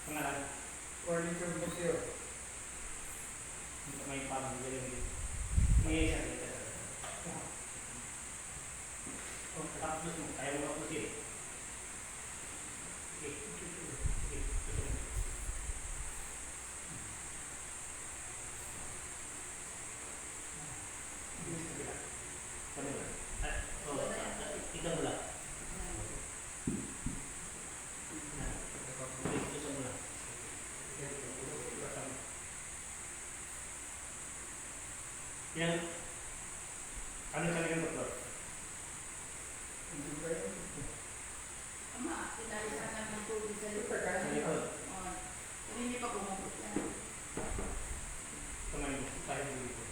Pangalan. Furniture Museo. May pamilya. Iya, iya. Oh, tapos mo. Kaya mo ako siya. Okay. Yang ano talaga doktor? Hindi ba yun? Ama, pinalisan lang ng tubig sa likod. Sa likod. Pero hindi pa kumupot yan. Kamay mo. Tayo mo dito.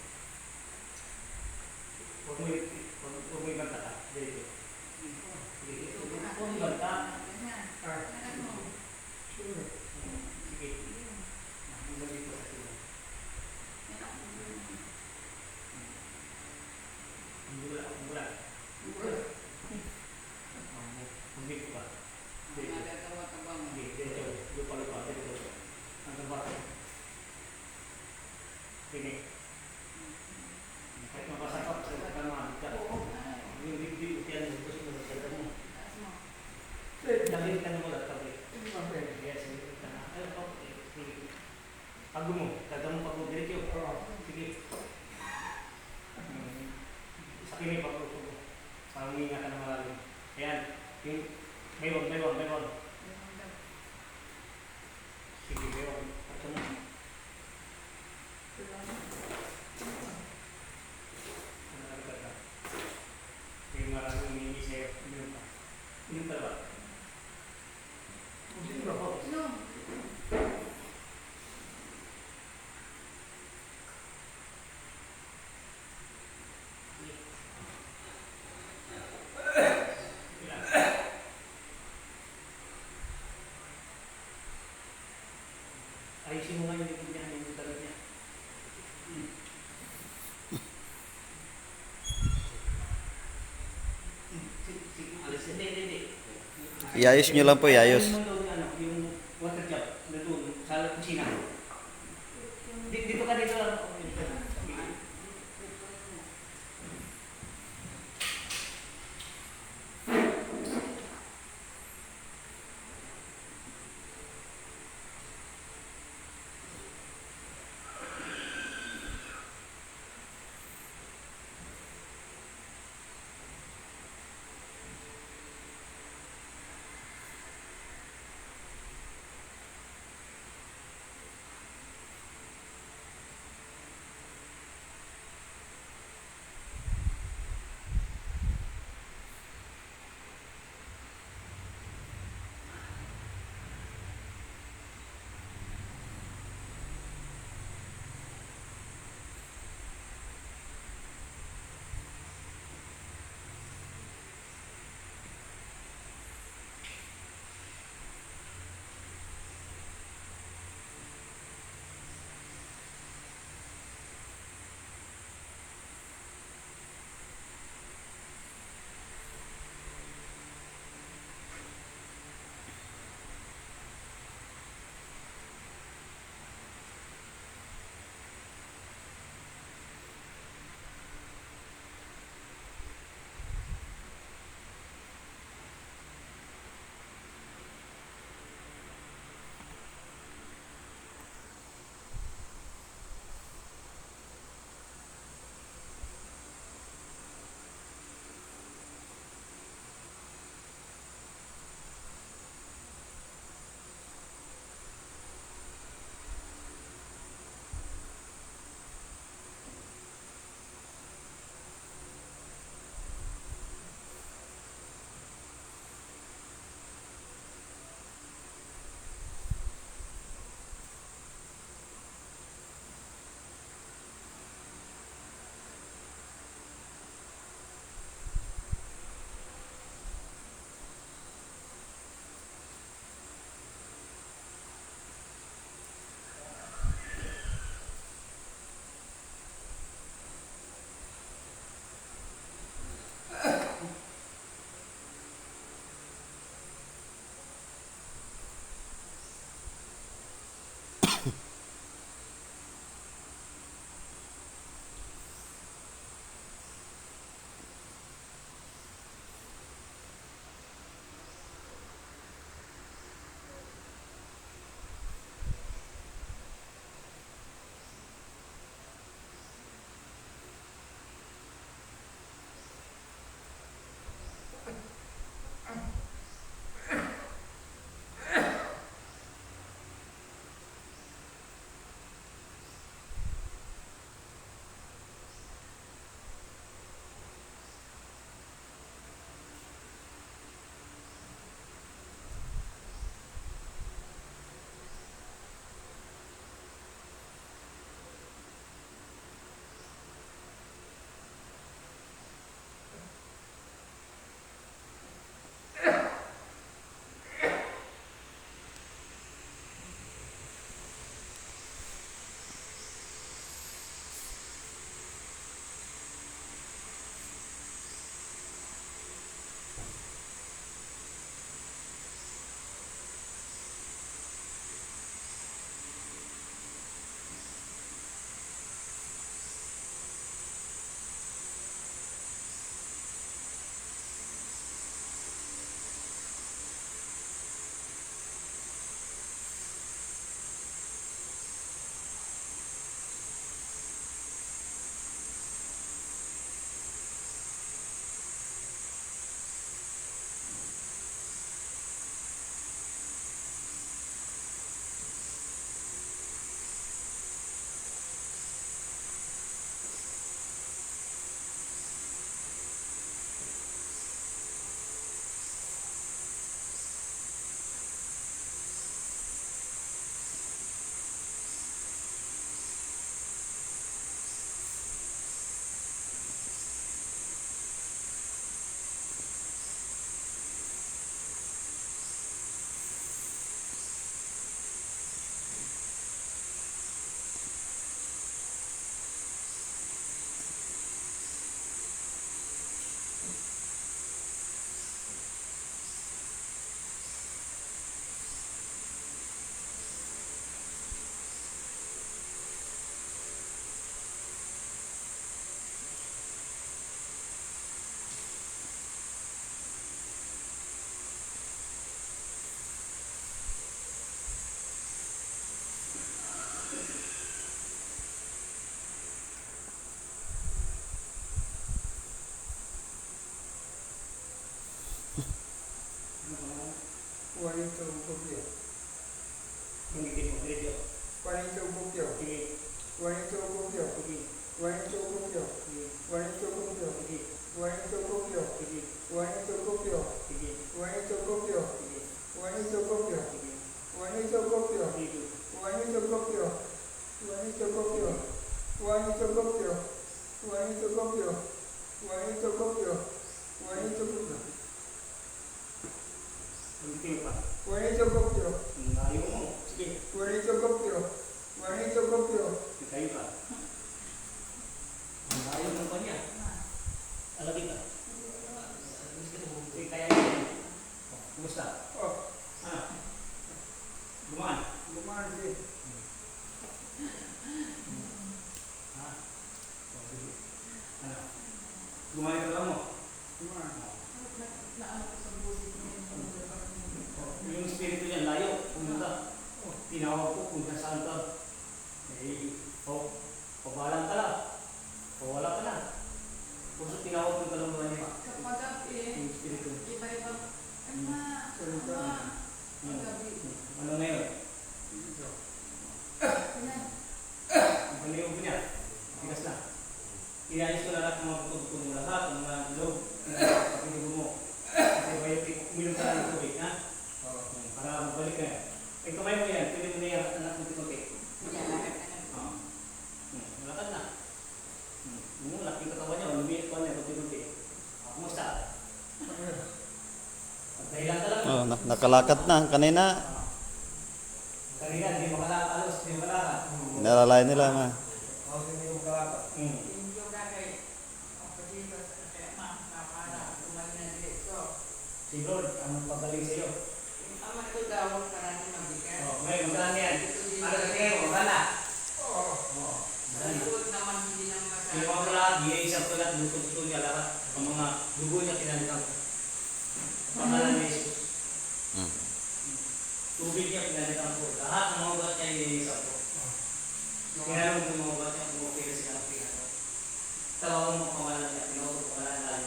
Huwag mo ibanta ka. Dito. Sige. Huwag mo ibanta. Ganyan. Ah, Ganyan mo. sure. Sige. Ang dito sa sila. Yan ako. Ang bula. Dito ka. Dito. Nagagawa ka ba mo? Dito. Lupa. Dito. Ang gaba. Sige. Kahit mapasakap sa tama. Oo. Yung bibig yan. Gusto mo sa salita mo. Taas mo. Dali ka na mo lang. Hindi ba pwede? Yes. Sige. Pago mo. Tagang pago. Diretso. Sige. Sa kini pago. Pangingat ka na malalim. Ayan. Yung baywang. Sige, baywang. Pato mo. Yung maraming umiisip. Yung talaga. Hindi ba po? No. Ayusin mo nga yung likod niya, yung talaga niya. Sige, alis. Hindi. Iayos nyo lang po, iayos. Yung water jug, doon, sa kusina. Dito ka dito lang. Bukyo. Manggigit mo, diretso. 42 Bukyo. Sige, 42 Bukyo. sige, 42 Bukyo. sige, 42 Bukyo. sige, 42 Bukyo. sige, 42 Bukyo. sige, 42 Bukyo. sige, 42 Bukyo. sige, 42 Bukyo. sige. 42 Bukyo. 42 Bukyo. 42 Bukyo. 42 Bukyo. 42 Bukyo. 42 Bukyo. Manggigit pa. 42 Bukyo. Ang layo mo. Sige, 42 Bukyo. 42 Bukyo. kayo ka. Ang layo ng kanya. Alagin ka. Sige, kaya yan. Oh, kumusta? Oh, Ah, gumaan. gumaan din. Ha? Oh, sige. Ano? Gumaan ka lang mo. Gumaan. Yung espiritu niya layo, pumunta. Tinawag ko kung saan ka. Eh, pabalan ka lang. Pawala ka lang. Puso tinawag ng kalungkuhan niya. Kapag gabi, Yung espiritu. iba-iba. Ama, ama. Kapag gabi. Ano ngayon? Ayan. Ang paniyog niya. Tigas na. Inayos ko na lahat ng mga buto-buto mo lahat, ng mga loob, ng mga papinugo mo. Kasi biotic, uminom ka lang ng tubig, ha? Para magbalik ka yan. Ay, kamay mo yan. Pwede mo na yan anak mo tikote. Malakad na. Yung laking katawan niya, lumiit ko niya, tikote. Kumusta? Pagdahilan ka lang. Oh, nakalakad na kanina. Kanina, hindi makalakas, hindi makalakad. Nalalay nila ma. Ako hindi mo makalakad. Yung dagay, ang pagdito sa tema, para kumain na dito. Si Lord, ang magpagaling sa iyo. Ama ito daw, parang mabigat. Oh, ngayon, magdaan yan. Ano ka kayo? Magdaan na. Oo. Oh, Sa likod naman, hindi naman Yung mga lahat, ginay-isang ko lahat, buto-buto niya lahat. Ang mga dugo niya kinalitan ko. Pangalan ni Jesus. Tubig niya pinalitan ko. Lahat ng mga ugat niya ginay-isang ko. Kaya nung mga ugat niya, kumukay na sila ng pinagawa. Tawagan mo pangalan niya, pinawag ko pangalan natin.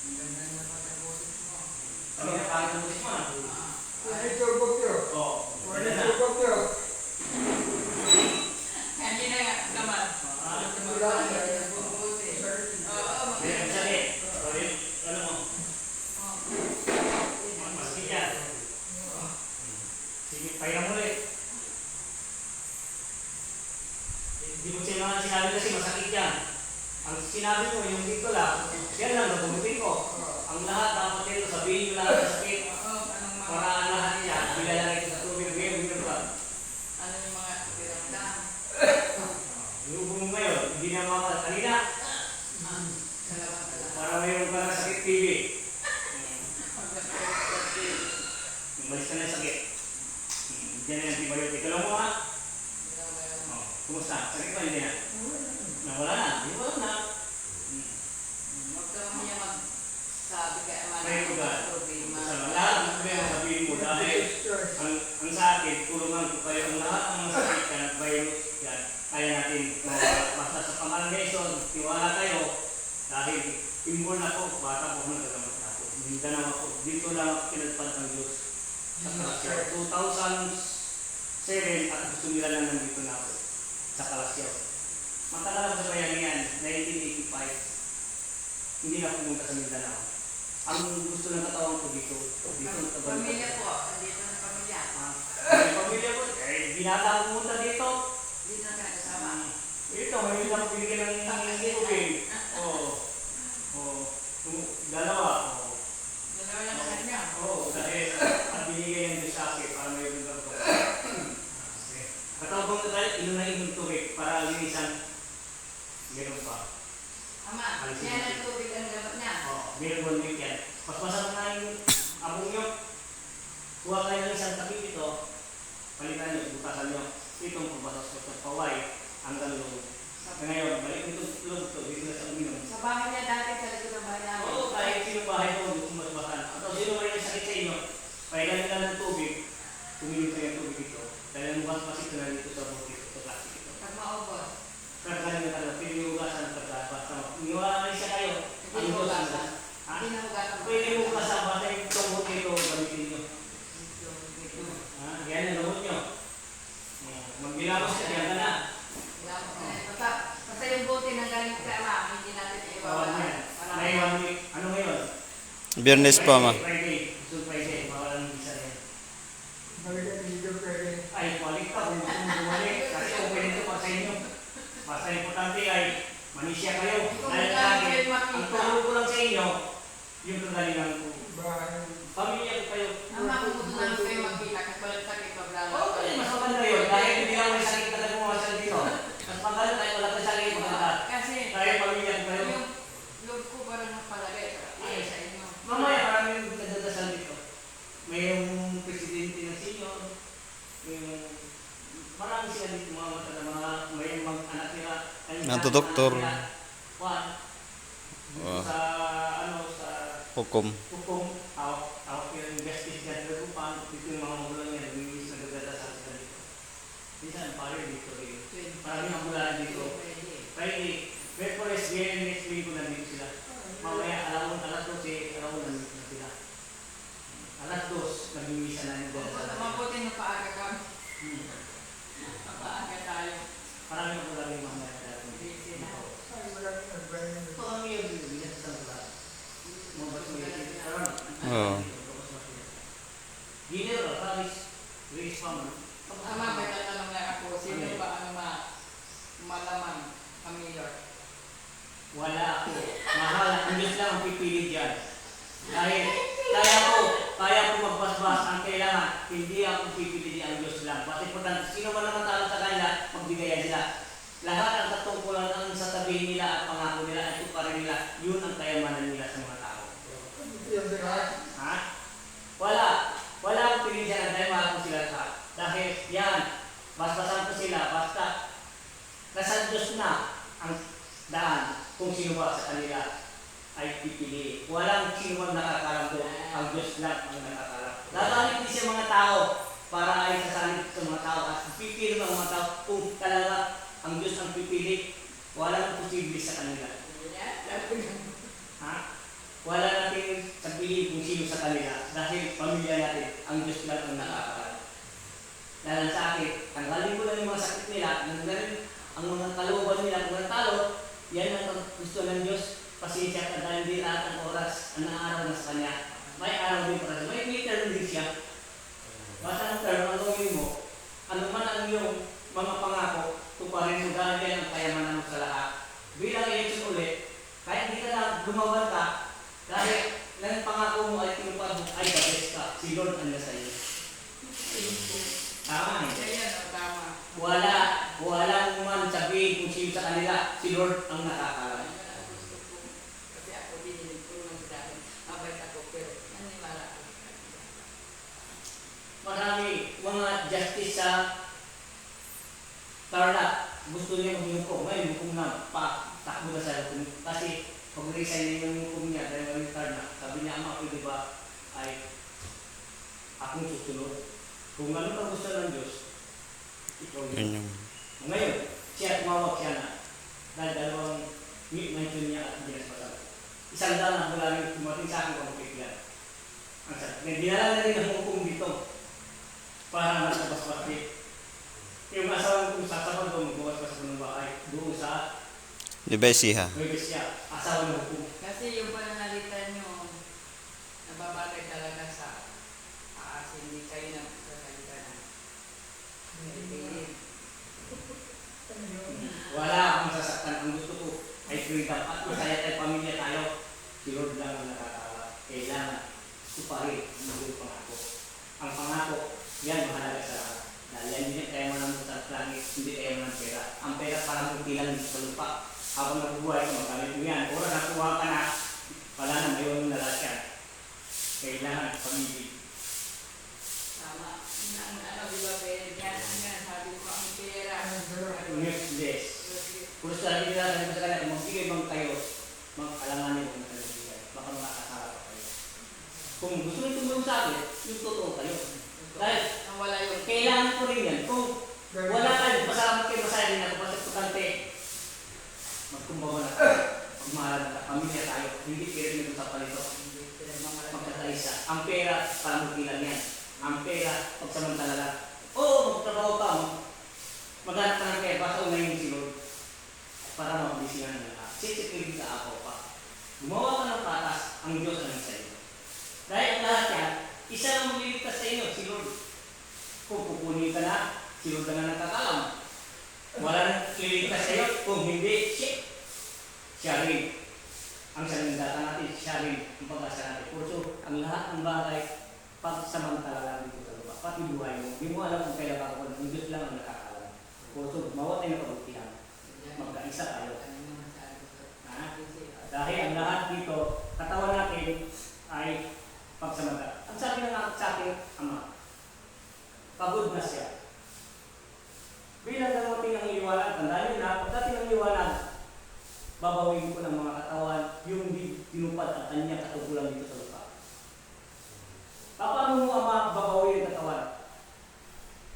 Ang ganda na pagkaboses mo. Kami na kahit ang busis mo na. 42 Bukyo. Oo, pwede na. 42 Bukyo. Kanina nga naman. Ah, Bumbuti. Oo, Kaya ang sabi, sorry, ano mo, maganda. maski yan. Sige, pahinga mo ulit. Hindi mo siya naman sinabi kasi masakit yan. Ang sinabi mo, yung dito lang, yan lang, nabunutin ko. Ang lahat, dapat dito, sabihin nyo lahat sa sakit. Oo, anong mga... Para ang lahat niya, bilalagay ko sa tubig, ngayon, bilang ka. Ano yung mga piramdam? Yung ubo mo ngayon, hindi na mga kanina, Salamat talaga. para mayroon ka ng sakit TV. Umalis ka na yung sakit. Diyan na yung antibiotic. Alam mo ha? Oh, kumusta? Sakit ba hindi na? Nawala na. Hindi wala na. Huwag ka mamaya magsabi kay Ama Pray to God. Sa lahat ng problema sabihin mo dahil ang sa akin, tulungan ko kayo ang lahat ng mga sakit yan at virus yan. Kaya natin basta sa pangalan ni Jesus, tiwala kayo dahil inborn ako, bata ko nagagamot ako. Mindanao ako. Dito lang ako kinagpad ng Diyos. Sa Kalasyaw. 2007 at gusto nila lang nandito na ako sa Kalasyaw. Matagal ako sa bayanihan, 1985. Hindi na pumunta sa Mindanao. Ang gusto ng katawan ko dito sa Pamilya po, dito na pamilya. May pamilya ko, binata ako pumunta dito. Dito na kasama. Ito, may hindi ako binigyan ng tubig. Oo. Oo. Dalawa. Oo. Dalawa lang sa kanya. Oo, dahil at binigay yung Diyos sa akin para may lugar ko. Katawag ko tayo, inunahin yung tubig para linisan. Meron pa. Ama, yan ang tubig ang gamot niya. Oo, meron mo yung yan. Mas masarap na yung abong nyo. Kuha kayo ng isang takip ito. Palitan nyo, butasan nyo. Itong pagbatas ko sa paway hanggang loob. Ngayon, balik ito loob to, dito na sa uminom. Sa bahay niya dati, sa likod ng bahay namin. Oo, kahit sino bahay mo, gusto mo magbasan. At sino man yung sakit sa inyo, pahilan ka ng tubig, tumilin ka yung tubig ito. Dahil ang bukas-bukas ito na dito sa buti, sa plastic ito. Pag maubos, Karagalan nyo talaga, pinihugasan ng pagkabasa. Niwala na siya kayo. hindi na hugasan. Ha? Hindi na hugasan. Pwede hugasan, basta yung tungkol ito, gamitin nyo. Tinapos ka, diyan ka na. Basta yung buti ng galing sa ama, hindi natin Bawal iwawalan. yan. May 1 week. Ano ngayon? Biyernes pa, ma. Friday. So Friday. Bawal ang visa yan. Balikan dito pwede. Ay, balik ka kung gusto mo bumalik. Kasi open ito pa sa inyo. Basta importante ay manisya kayo. Dahil sa akin, ang turo ko lang sa inyo, yung kagalingan ko. Bahay. Pamilya ko kayo. Ama, kung gusto namin kayo magkita, kasi walang sakit, problema. Oo, mas maganda yun. Dahil hindi lang may sakit na nagmumasal dito. Mas maganda tayo wala tayong sakit maganda. Kasi, Dahil pamilya ko kayo. yung loob ko parang napalagay. Ay, sa inyo. Mamaya marami yung nagdadasal dito. May yung presidente ng senior. Yung marami sila dito mga mata na may mga anak nila. Nagdo-doktor. Juan. Wow. Sa ano sa Hukom. hukom out yung justice yan nagupang dito yung mga magulang niya lumilis na nagdadasal sila dito. Minsan pare dito rin. Maraming magulang dito. Friday, Merkules, Biyernes, next week ko nandito sila. Mamaya alas 12, nandito na sila. Alas 2, nagmimisa na yung dala. Mabuti na paaga kami. Mapaaga tayo. Maraming magulang yung mga dala. Busy na. Ay, maraming nagbayan. Ito kami yung bibigyan sa mga Oo. Dinner, Paris, Grace Farmer. Ama, may tatanong lang ako. Sino ba ang malaman pamilya? Wala ako. Mahal, ang Diyos lang ang pipili dyan. Dahil kaya ko magbasbas ang kailangan. Hindi ako pipili ang Diyos lang. Mas importante, sino man ang matalo sa kanila, magbigayan sila. Lahat ang katungkulan ang sasabihin nila at pangako nila at tuparin nila, yun ang kayamanan nila sa mga tao. Yan sa lahat. Ha? Wala. Wala akong pili dyan dahil mahal ko sila sa. Dahil yan, basbasan ko sila, basta nasa Diyos na ang daan kung sino ba sa kanila ay pipili. Walang sino man nakakalam ko, ang Diyos lang ang nakakalam. Lalalit din siya mga tao para ay sasalit sa mga tao at pipili ng mga tao kung talaga ang Diyos ang pipili. Walang posible sa kanila. Ha? Wala natin sabihin kung sino sa kanila dahil pamilya natin, ang Diyos lang ang nakakalam. Dahil sa akin, tanggalin ko lang yung mga sakit nila, tanggalin ang mga kalooban nila kung natalo, yan ang gusto ng Diyos. Pasensya ka dahil di lahat ng oras ang naaraw na sa Kanya. May araw din para siya. May term din siya. Basta ang term, ang gawin mo, ano man ang iyong mga pangako, tuparin mo dahil yan ang kayamanan mo sa lahat. Bilang election ulit, kahit hindi ka na lumaban ka, dahil lang pangako mo ay tinupad mo, ay the best ka. Si Lord ang nasa iyo. Tama hindi? Kaya no, tama. Walang man sabihin kung sino sa kanila, si Lord ang nakakalam. Gusto ko. Kasi ako binilig ko naman sa akin. Mabait ako, pero nanimala ako. Marami mga justice sa Tarlac. Gusto niya mag-hukom. Ngayon, hukom na pa. Takbo na sa hukom. Kasi pag-resign niya yung hukom niya dahil may Tarlac. Sabi niya, ama, pwede ba ay akong susunod? Kung ano ang gusto ng Diyos, ikaw yun. Yun yung... Ngayon, siya tumawag siya na dahil dalawang mention niya at binasbasan. Isang daan na mula rin tumating sa akin kung kailan. Ang sabi, dinala na rin ang hukom dito para masabas-bas din. Yung asawa kong sasabag doon, magbukas pa sa punong bahay, doon sa Di ba siya? Nueves siya, asawa ng hukom. Kasi yung pananalitan nyo, nababagay talaga sa hindi kayo na sasalita na. Wala akong sasaktan. Ang gusto ko ay freedom at masaya tayo, pamilya tayo. Si Lord lang ang nakakala. Kailangan suparin ang mga pangako. Ang pangako, yan mahalaga sa lahat. Dahil yan hindi tayo manamot sa langit, hindi tayo manamot pera. Ang pera parang mutilan dito sa lupa. Habang nabubuhay ka, magamit mo yan. Oras nakuha ka na, wala na, mayon mo na lahat yan. Kailangan pamilya. Tama. Ano, di ba, pera? Yan, sabi ko, ang pera. Yes. Kung sabi nila sa kanila, kung magbigay bang kayo, alanganin mo na kayo bigay. Baka makakasara pa kayo. Kung gusto nyo tumulong sa akin, yung totoo kayo. Dahil, Ang wala yung kailangan ko rin yan. Kung wala kayo, pasalamat kayo, masaya din ako. Basta putante, magkumbawa na kayo. Magmahalan na pamilya tayo. Hindi kayo rin ito sa palito. Magkataisa. Ang pera, para magbilang yan. Ang pera, pagsamantala lang. Oo, magtrabaho ka mo. Gumawa ka ng patas, ang Diyos ang sa iyo. Dahil ang lahat yan, isa lang magliligtas sa inyo, si Lord. Kung pupunin ka na, si Lord na nakakalam. Wala nang liligtas sa iyo, kung hindi, siya rin. Ang sanandata natin, siya rin ang pag-asa natin. Puso, ang lahat ng bagay, pagsamantala lang dito sa lupa. Pati buhay mo, hindi mo alam kung kailan ka ako, ang Diyos lang ang nakakalam. Puso, mawa tayo ng kabutihan. Magkaisa tayo. Ha? Dahil ang lahat dito, katawan natin ay pagsamantala. Ang sabi ng sa aking ama, pagod na siya. Bilang dalawating ang iwanan, tandaan nyo na, pagdating ang iwanan, babawin ko ng mga katawan yung tinupad at kanya katugulan dito sa lupa. Paano mo ama babawin ang katawan?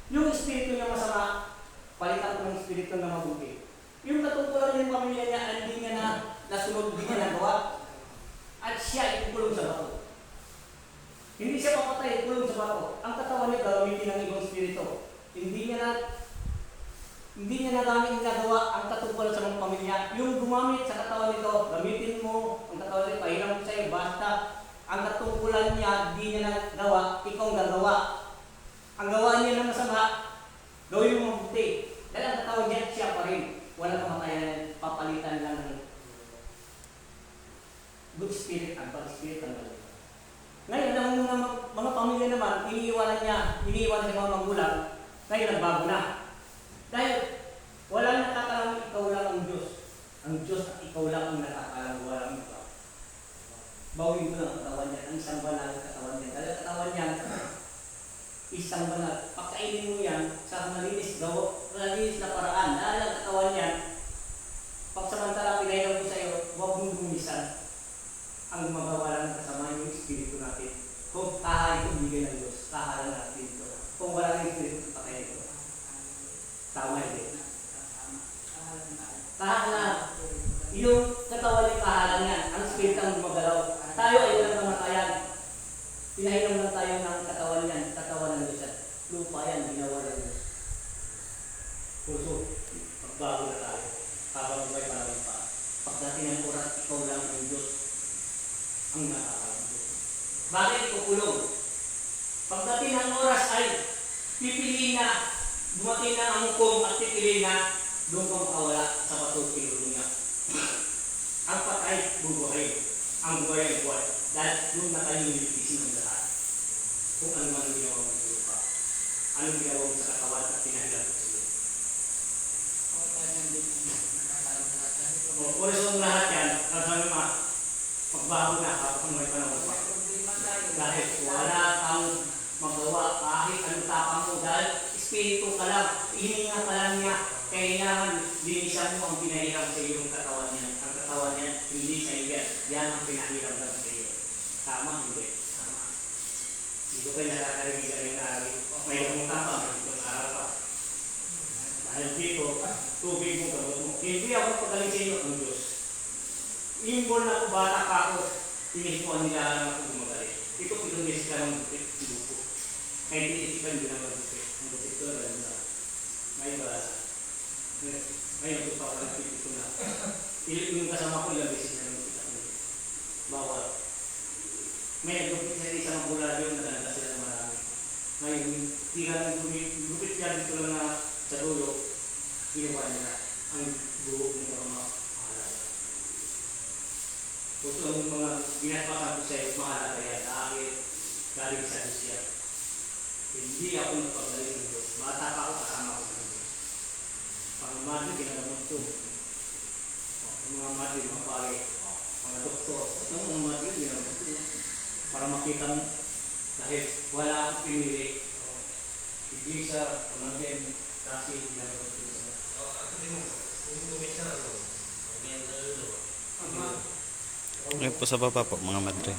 Yung espiritu niya masama, palitan ko ng espiritu na mabuti. Yung katugulan niya ng pamilya niya, hindi niya na nasunod, hindi niya nagawa. At siya ikulong sa bato. Hindi siya papatay, ikulong sa bato. Ang katawan niya gagamitin ng ibang espiritu. Hindi niya nagamit nagawa ang katungkulan sa mga pamilya. Yung gumamit sa katawan nito, gamitin mo ang katawan nito, pahiram ko sa iyo, basta ang katungkulan niya, di niya nagawa, ikaw ang gagawa. Ang gawa niya na masama, gawin mo mabuti. Dahil ang katawan niya, siya pa rin. Walang kamatayan, papalitan lang ng good spirit ang pag-spirit ang galing. Ngayon, ang mga pamilya naman, iniiwanan sa mga magulang, ngayon nagbago na. Dahil wala nang nakakalam, ikaw lang ang Diyos. Ang Diyos at ikaw lang ang nakakalam, walang iba. Bawin mo lang ang katawan niya, ang isang banal ang katawan niya. Dahil ang katawan niya, isang banal. Pagkainin mo yan sa malinis na paraan. Dahil ang katawan niya, pagsamantala pinahiram ko sa iyo, huwag mong gumisan ang magawa ng kasama yung espiritu natin. Kung tahay ito, bigay ng Diyos, tahalan natin ito. Kung wala ng espiritu, patay ito. Tama hindi. Kahalan. Yung katawan yung kahalan yan. Ang spirit ang gumagalaw. Tayo ay walang kamatayan. Pinahiram lang tayo ng katawan yan. Katawan ng Diyos. Lupa yan, ginawa ng Diyos. Puso, magbago na tayo. Habang may panahon pa. Pagdating ng oras, ikaw lang ang Diyos. Ang nakakalam Diyos. Bakit kukulong? Pagdating ng oras ay pipiliin na dumating na ang hukom at pipiliin na doon kang makawala sa patutin niya. Ang patay, bubuhay. Ang buhay ay buhay. Dahil doon na kayo nilitisin ng lahat. Kung ano man ang ginawa mo sa lupa. Anong ginawa mo sa katawan at pinahilang mo sila. Por eso ang lahat yan, sabi mo, pagbago na kapag may panahon pa. Dahil wala kang magawa kahit ano tapang mo. Dahil espiritu ka lang, hininga ka lang niya. Kailangan linisan mo ang pinahiram sa iyong katawan niya. Ang katawan niya, hindi sa iyo. Yan ang pinahiram lang sa iyo. Tama, hindi. Tama. Dito kayo nakakarinig ang nangyari. May kumutapang dito sa araw pa. Dahil dito, tubig mo, gamot mo. Hindi ako pagaling sa inyo ang Diyos. Imbol na ako, bata pa ako. Tinisipuan nila lang ako gumagaling. Ito pinunggis ka ng bukit, sinuko. Kaya tinisipan din naman bukit. Ang bukit ko na may balasa. Ngayon ito pa pala pipito na. Yung kasama ko ilang beses na nagpit ako. Bawal. May nagpit sa isang magulado yung naganda sila ng marami. Ngayon, gupit niya dito lang na sa dulo, ginawa niya ang dulo ng mga mahalaga. Puso ang mga ginagawa ko sa iyo, mahalaga yan dahil galing sa Diyos yan. Hindi ako nagpagaling ng Diyos. Bata pa ako kasama ko ng Diyos. Pang-madi, ginagamot ko. Mga madi, mga pare, mga doktor. Ang mga madi, ginagamot ko. Para makita mo, dahil wala akong pinili. Hindi sa pamagin, kasi ginagamot ko. Ngayon po sa baba po, mga madre.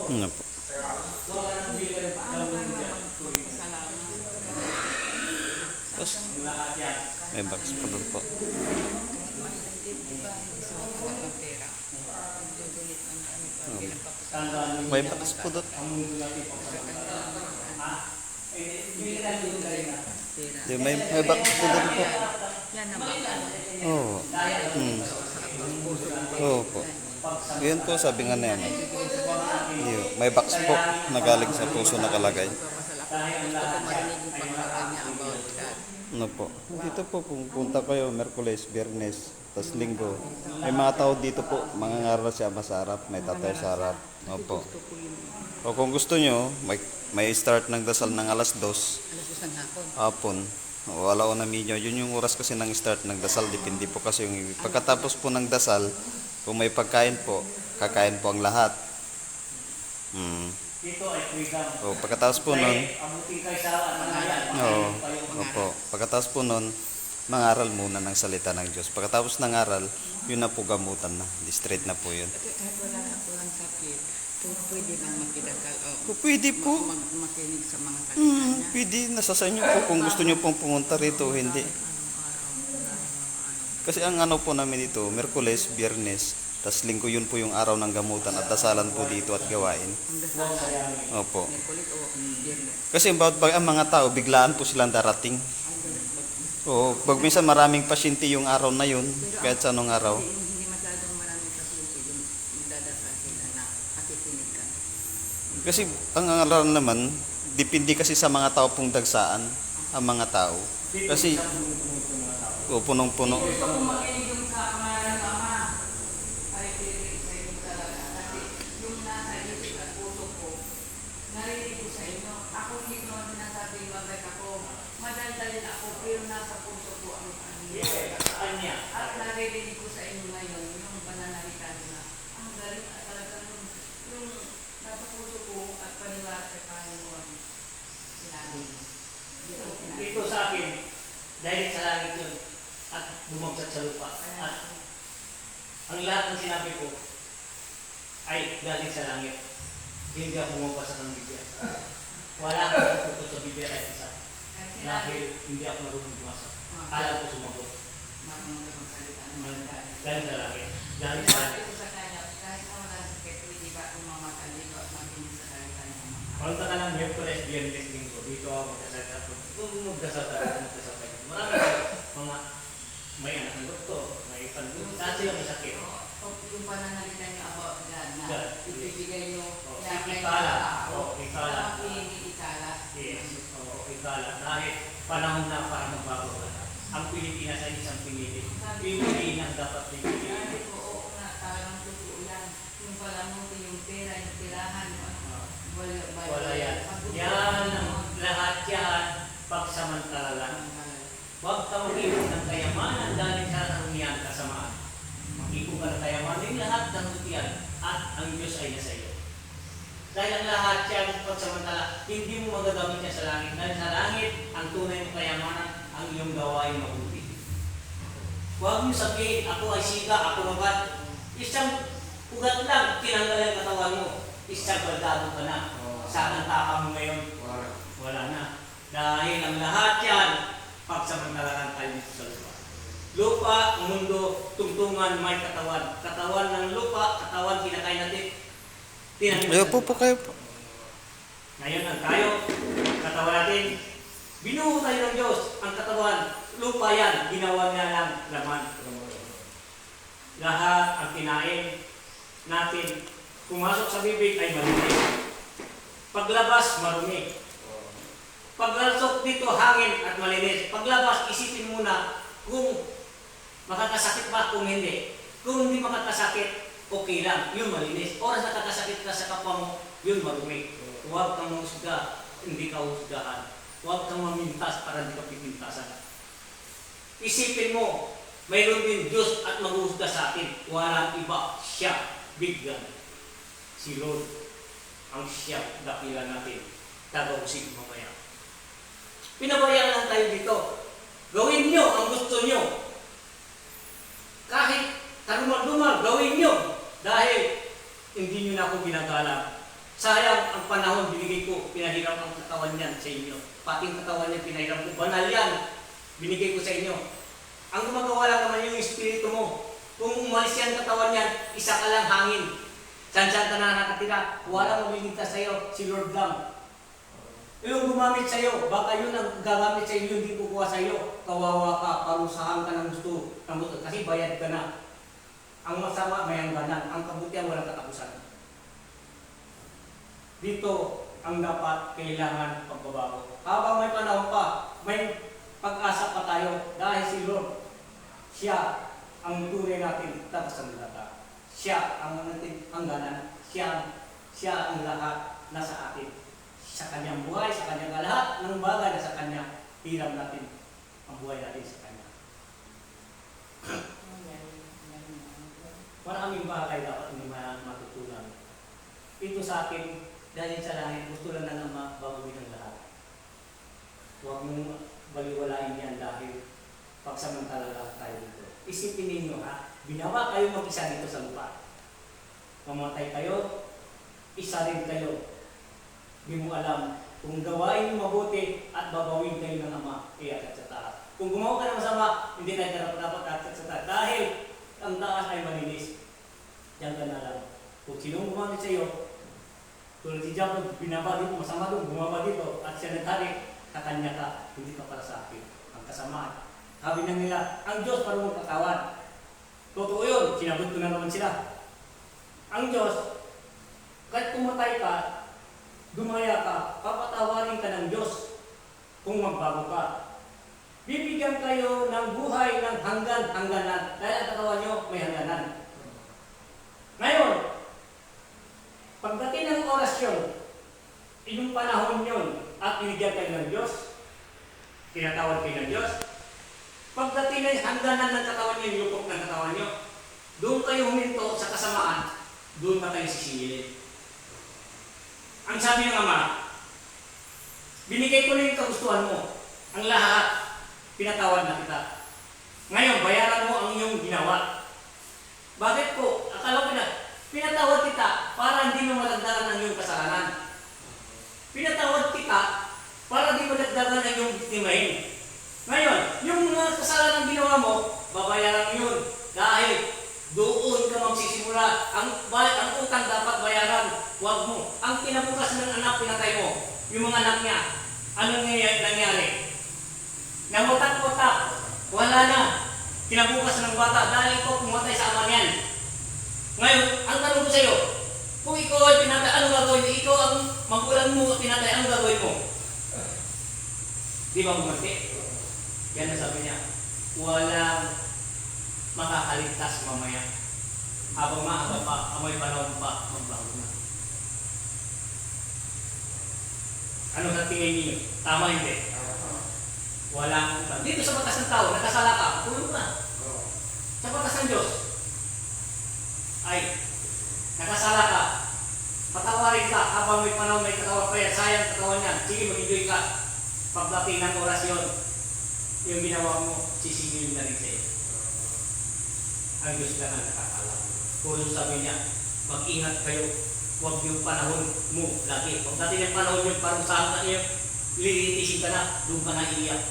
Ano po? Tapos, may box pa doon po. May box po doon. May box po doon po. Yan na ba? Oo. puso mo. Oo po. Yun po sabi nga na yan. May box po na galing sa puso nakalagay. Gusto ko marinig yung pangaral niya about God. Ano po? Dito po kung punta kayo Merkules, Biyernes, tas Linggo. May mga tao dito po, mangangaral siya masarap, may tatay sa harap. Opo. Gusto ko yun. O kung gusto nyo, may start ng dasal ng alas 2 Alas 2 ng hapon. hapon. O wala o na minyo. Yun yung oras kasi ng start ng dasal. Depende po kasi yung pagkatapos po ng dasal, kung may pagkain po, kakain po ang lahat. Dito ay freedom. O pagkatapos po nun, Abutin kayo sa pangalan. oo, opo. Pagkatapos po nun, mangaral muna ng salita ng Diyos. Pagkatapos ng aral, yun na po gamutan na. Straight na po yun. Kahit walang sakit, pwede nang makidakal o Pwede po. makinig sa mga salita niya. Pwede, nasa sa inyo po kung gusto nyo pong pumunta rito, hindi. Kasi ang ano po namin dito, Merkules, Biyernes, tas Linggo yun po yung araw ng gamutan at dasalan po dito at gawain. Ang dasal na Opo. Merkulis o Biyernes. Kasi ang mga tao, biglaan po silang darating. Oo, pag minsan maraming pasyente yung araw na yun, kahit sa anong araw. Hindi masyadong maraming pasyente yung magdadasal sila na akikinig ka. Kasi ang araw naman, depende kasi sa mga tao pong dagsaan, ang mga tao. Kasi, punong-puno. Gusto ko makinig yung sa pangalan ng Ama. Ay, pili sa inyo talaga. Kasi yung nasa isip at puso ko, narinig ko sa inyo. Ako hindi ko naman sinasabing mabait ako. Madaldalin ako, pero nasa puso ko ang Saan niya? At narinig ko sa inyo ngayon, yung pananalita na ang galing at talagang yung nasa puso ko at paniwala sa Panginoon. Sinabi. Yun ang sinabi. Ito sa akin, dahil sa langit yun, at bumagsak sa lupa. At ang lahat ng sinabi ko ay galing sa langit. Hindi ako bumabasa ng Biblia. Wala akong tututo sa Biblia kahit isa. Dahil hindi ako marunong bumasa. Alam ko sumagot. Marunong ka magsalita ng mga galing. Galing sa langit. Galing sa Sabi langit. ko sa kanya, kahit na wala sa sakit, hindi ba akong mamatalito at makinig sa salita ng Ama. Punta ka ng Merkules, Biyernes, Linggo. Dito ako magkasalita. Magkasalita. Marami mga may anak ng doktor, may pandun. Dati lang may sakit. Yung pananalita niyo about God na God. ibibigay niyo Oh, na kay ikala. tao. Oh, ikala. Hindi ikala. Yes. Oo, ikala. Dahil panahon na para magbago ka. Ang Pilipinas ay isang pinili. Pilipinas ang dapat Sabi pinili. ko, oo nga, talagang totoo yan. Yung palamuti, yung pera, yung tirahan, Wala yan. Yan ang lahat yan pagsamantala lang. Huwag ka mag-ibig ng kayamanan dahil sa karumihan kasamaan. Mag-ibig ka ng kayamanan yung lahat ng tutian at ang Diyos ay nasa iyo. Dahil ang lahat yan pagsamantala, hindi mo magagamit yan sa langit. Dahil sa langit, ang tunay ng kayamanan, ang iyong gawain mabuti. Huwag mo sabihin, ako ay siga, ako mabat. Isang ugat lang, tinanggal ang katawan mo. Isang baldado ka na. Saan ang taka mo ngayon? Wala na. Dahil ang lahat yan, pagsamantalahan tayo dito sa lupa. Lupa, mundo, tungtungan, may katawan. Katawan ng lupa, katawan, kinakain natin. Ayaw po kayo po. Ngayon ang tayo, katawan natin, binuo tayo ng Diyos, ang katawan, lupa yan, ginawa niya lang laman. Lahat ang kinain natin, pumasok sa bibig ay malinis. Paglabas, marumi. Paglasok dito, hangin at malinis. Paglabas, isipin muna kung makakasakit ba, kung hindi. Kung hindi makakasakit, okay lang, yun malinis. Oras nakakasakit ka sa kapwa mo, yun marumi. Huwag kang mahusga, hindi ka husgahan. Huwag kang mamintas para hindi ka pipintasan. Isipin mo, mayroon din Diyos at maghusga sa atin. Walang iba, siya, bigyan. Si Lord, ang siya, dakilan natin. Tagausig mamaya. Pinabayaan lang tayo dito. Gawin nyo ang gusto nyo. Kahit tarumal-dumal, gawin nyo. Dahil hindi nyo na ako ginagalang. Sayang ang panahon binigay ko, pinahiram ang katawan niyan sa inyo. Pati ang katawan niyan pinahiram ko. Banal yan. Binigay ko sa inyo. Ang gumagawa lang naman yung espiritu mo. Kung umalis yan katawan niyan, isa ka lang hangin. Saan-saan ka na nakatira. Walang mamiligtas sa iyo, si Lord lang. Yung gumamit sa iyo, baka yun ang gagamit sa iyo, hindi kukuha sa iyo. Kawawa ka, parusahan ka ng gusto. Kasi bayad ka na. Ang masama may hangganan, ang kabutihan walang katapusan. Dito ang dapat kailangan pagbabago. Habang may panahon pa, may pag-asa pa tayo dahil si Lord, siya ang tunay natin tagapagsalita. Siya ang nating hangganan, siya ang lahat nasa atin. Sa kanyang buhay, sa kanyang lahat ng bagay na sa kanya, hiram natin ang buhay natin sa kanya. Maraming bagay dapat hindi matutunan. Ito sa akin, dahil sa langit, gusto lang na mabagawin ang lahat. Huwag mong baliwalain yan dahil pagsamantala lang tayo dito. Isipin ninyo ha, binawa kayo mag-isa dito sa lupa. Mamatay kayo, isa rin kayo. Hindi mo alam kung gawain mo mabuti at babawin kayo ng Ama, iyakat sa taas. Kung gumawa ka ng masama, hindi tayo dapat akat sa taas. Dahil ang taas ay malinis. Diyan ka na lang. Kung sinong gumamit sa iyo, tulad si Jacob, binaba dito, masama doon, gumawa dito, at siya nagtarik, kakanya ka, hindi ka para sa akin. Ang kasamaan. Sabi na nila, ang Diyos parang magpatawad. Totoo yun, sinabot ko na naman sila. Ang Diyos, kahit pumatay ka, dumaya ka, papatawarin ka ng Diyos kung magbago ka. Bibigyan kayo ng buhay ng hangganan dahil ang katawan nyo may hangganan. Ngayon, pagdating ng oras yun, inyong panahon yun at binigyan kayo ng Diyos, tinatawad kayo ng Diyos, pagdating ng hangganan ng katawan nyo, yung lupok ng katawan nyo, doon kayo huminto sa kasamaan, doon ba kayo sisingilin. Ang sabi ng Ama, binigay ko na yung kagustuhan mo, ang lahat, pinatawad na kita. Ngayon, bayaran mo ang iyong ginawa. Bakit po? Akala ko na, pinatawad kita para hindi mo madagdagan ang iyong kasalanan. Pinatawad kita para hindi madagdagan ang iyong biktimahin. Ngayon, yung mga kasalanan ginawa mo, babayaran mo yun. Dahil doon ka magsisimula. Ang utang dapat bayaran. Huwag mo. Ang pinabukas ng anak, pinatay mo. Yung mga anak niya, anong nangyari? Nangutak-utak. Wala na. Kinabukas ng bata dahil ito pumatay sa ama niyan. Ngayon, ang tanong ko sa iyo, kung ikaw ay pinatay, anong gagawin mo? Ikaw ang magulang mo at pinatay, anong gagawin mo? Di ba gumanti? Yan ang sabi niya, walang makakaligtas mamaya. Habang maaga pa, amoy panahon pa, magbago na. Ano sa tingin niyo? Tama hindi? Walang utang. Dito sa batas ng tao, nakasala ka, kulong ka. Sa batas ng Diyos, ay, nakasala ka, patawarin ka, habang may panahon, may katawan pa yan, sayang katawan niya, sige, mag-enjoy ka. Pagdating ng oras yun, yung ginawa mo, sisingilin na rin sa'yo. Ang Diyos lang ang nakakalam. Kung sabi niya, mag-ingat kayo, huwag yung panahon mo lagi. Pagdating ng panahon yun, parang saan ka niya, lilitisin ka na, doon ka na iiyak.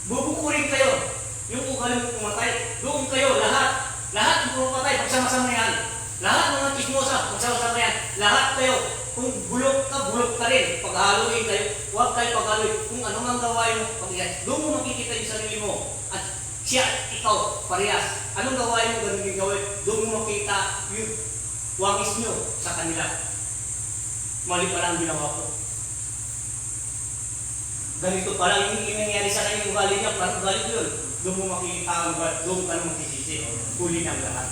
Bubukurin kayo, yung ugali mo pumatay, doon kayo, lahat yung pumatay, pagsama-sama yan. Lahat mga chismosa, pagsama-sama yan. Lahat kayo, kung bulok ka rin. Paghaluin kayo, huwag kayo paghaluin. Kung ano mang gawain mo, pag-iyan, doon mo makikita yung sarili mo. At siya, ikaw, parehas. Anong gawain mo, ganun yung gawin? Doon mo makita yung wangis nyo sa kanila. Mali pa lang ginawa ko. Ganito pala yung nangyari sa kanya yung ugali niya, parang ugali yun. Doon mo makikita ang ugali, doon ka naman magsisisi. Huli ng lahat.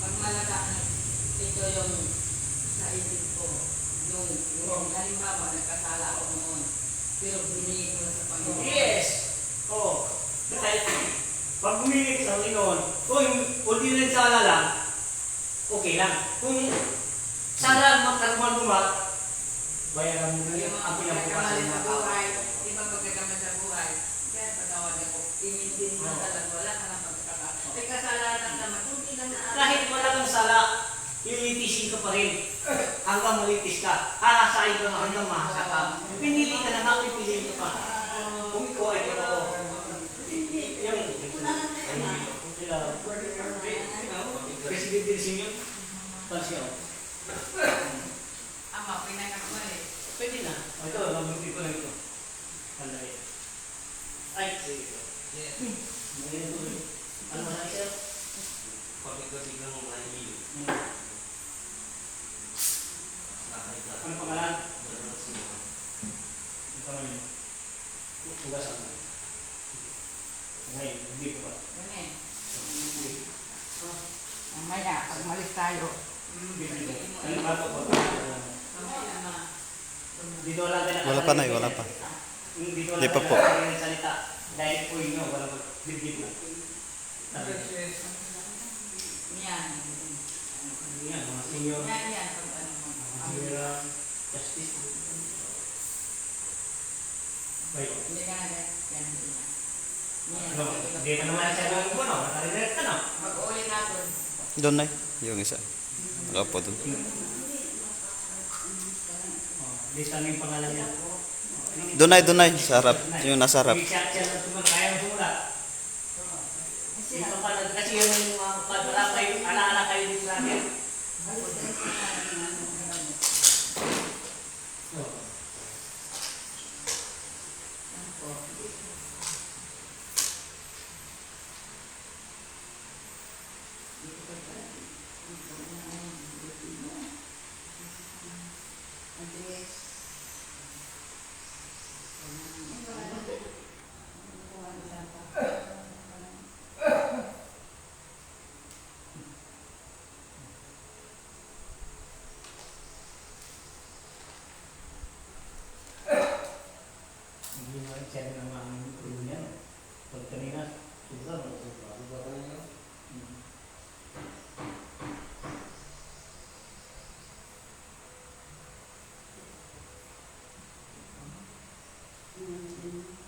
Pag malaga, ito yung sa isip ko. Yung halimbawa, nagkasala ako noon. Pero binigay ko na sa Panginoon. Yes! Oo. Dahil, pag bumili sa Panginoon, kung di rin sala lang, okay lang. Kung sala magkarumal-dumal, bayaran mo na yun ang pinabukasan ng tao. Di ba pagkakamay sa buhay, kaya patawad ako, imindin mo talaga, wala ka ng pagkakala. May kasalanan naman, kunti lang na Kahit wala kang sala, ilitisin ka pa rin. Hanggang malitis ka, hahasain ka hanggang mahasa ka. Pinili ka na nga, pipiliin ka pa. Kung ikaw ay totoo. President din sinyo, pansyo. ama, pinangat mo eh. Pwede na. Ito, mabuti ko lang ito. Pandali. Ay, sige. Ano ba na isa? Tugasan mo. Ngayon, hindi ko pa. Ganun. Mamaya, pag malis tayo. Ano ba ito po? Mamaya na. Dito lang tayo Wala pa, Nay, wala pa. Dito Di pa po. lang tayo salita. Dahil po inyo, wala po. Dibdib po. Yan. Yan, mga senior. Yan. Pag ano mo. Senior justice. Baik. Hindi ka na yan. Ano, hindi pa naman siya lang po, no? Nakarinig ka, no? Mag-uwi natin. Doon, Nay. Yung isa. Opo, doon. Lista mo yung pangalan niya. Doon, Nay. Sa harap. Yung nasa harap. Siya lang sumunod, kaya mo sumulat. Dito ka na, kasi yung mga wala kayo, ala-ala kayo dito sa akin. Hindi mo siya na mga ulo niya. Pag kanina, sugar. Mm.